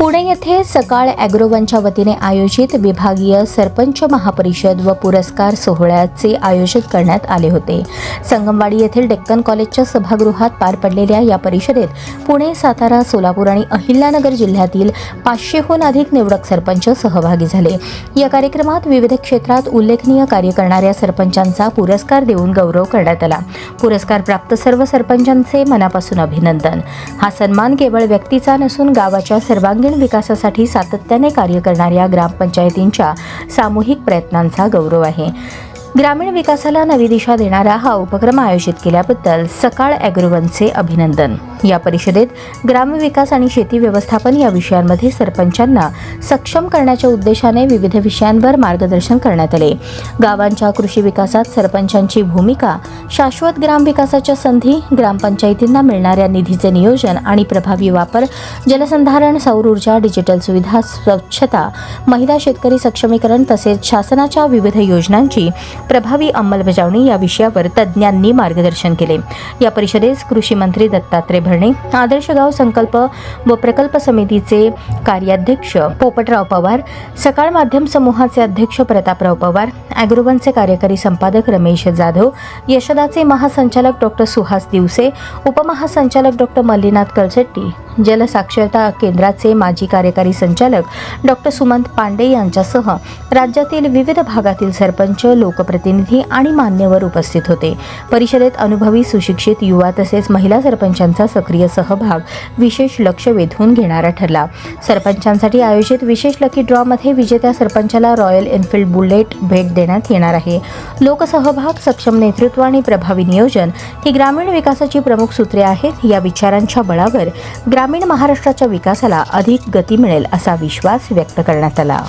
पुणे येथे सकाळ ॲग्रोवनच्या वतीने आयोजित विभागीय सरपंच महापरिषद व पुरस्कार सोहळ्याचे आयोजित करण्यात आले होते. संगमवाडी येथील डेक्कन कॉलेजच्या सभागृहात पार पडलेल्या या परिषदेत पुणे, सातारा, सोलापूर आणि अहिल्यानगर जिल्ह्यातील 500हून अधिक निवडक सरपंच सहभागी झाले. या कार्यक्रमात विविध क्षेत्रात उल्लेखनीय कार्य करणाऱ्या सरपंचांचा पुरस्कार देऊन गौरव करण्यात आला. पुरस्कार प्राप्त सर्व सरपंचांचे मनापासून अभिनंदन. हा सन्मान केवळ व्यक्तीचा नसून गावाच्या सर्वांगीण विकासासाठी सातत्याने कार्य करणाऱ्या ग्रामपंचायतींच्या सामूहिक प्रयत्नांचा गौरव आहे. ग्रामीण विकासाला नवी दिशा देणारा हा उपक्रम आयोजित केल्याबद्दल सकाळ ॲग्रोवनचे अभिनंदन. या परिषदेत ग्रामविकास आणि शेती व्यवस्थापन या विषयांमध्ये सरपंचांना सक्षम करण्याच्या उद्देशाने विविध विषयांवर मार्गदर्शन करण्यात आले. गावांच्या कृषी विकासात सरपंचांची भूमिका, शाश्वत ग्रामविकासाच्या संधी, ग्रामपंचायतींना मिळणाऱ्या निधीचे नियोजन आणि प्रभावी वापर, जलसंधारण, सौर ऊर्जा, डिजिटल सुविधा, स्वच्छता, महिला शेतकरी सक्षमीकरण तसेच शासनाच्या विविध योजनांची प्रभावी अंमलबजावणी या विषयावर तज्ज्ञांनी मार्गदर्शन केले. या परिषदेस कृषी मंत्री दत्तात्रय भरणे, आदर्श गाव संकल्प व प्रकल्प समितीचे कार्याध्यक्ष पोपटराव पवार, सकाळ माध्यम समूहाचे अध्यक्ष प्रतापराव पवार, ॲग्रोवनचे कार्यकारी संपादक रमेश जाधव, यशदाचे महासंचालक डॉक्टर सुहास दिवसे, उपमहासंचालक डॉक्टर मल्लीनाथ कळसेट्टी, जलसाक्षरता केंद्राचे माजी कार्यकारी संचालक डॉक्टर सुमंत पांडे यांच्यासह राज्यातील विविध भागातील सरपंच, लोकप्रतिनिधी आणि मान्यवर उपस्थित होते. परिषदेत अनुभवी, सुशिक्षित युवा तसेच महिला सरपंचांचा सक्रिय सहभाग विशेष लक्ष वेधून घेणारा ठरला. सरपंचांसाठी आयोजित विशेष लकी ड्रॉमध्ये विजेत्या सरपंचाला रॉयल एनफील्ड बुलेट भेट देण्यात येणार आहे. लोकसहभाग, सक्षम नेतृत्व आणि प्रभावी नियोजन ही ग्रामीण विकासाची प्रमुख सूत्रे आहेत. या विचारांच्या बळावर ग्रामीण महाराष्ट्राच्या विकासाला अधिक गती मिळेल असा विश्वास व्यक्त करण्यात आला.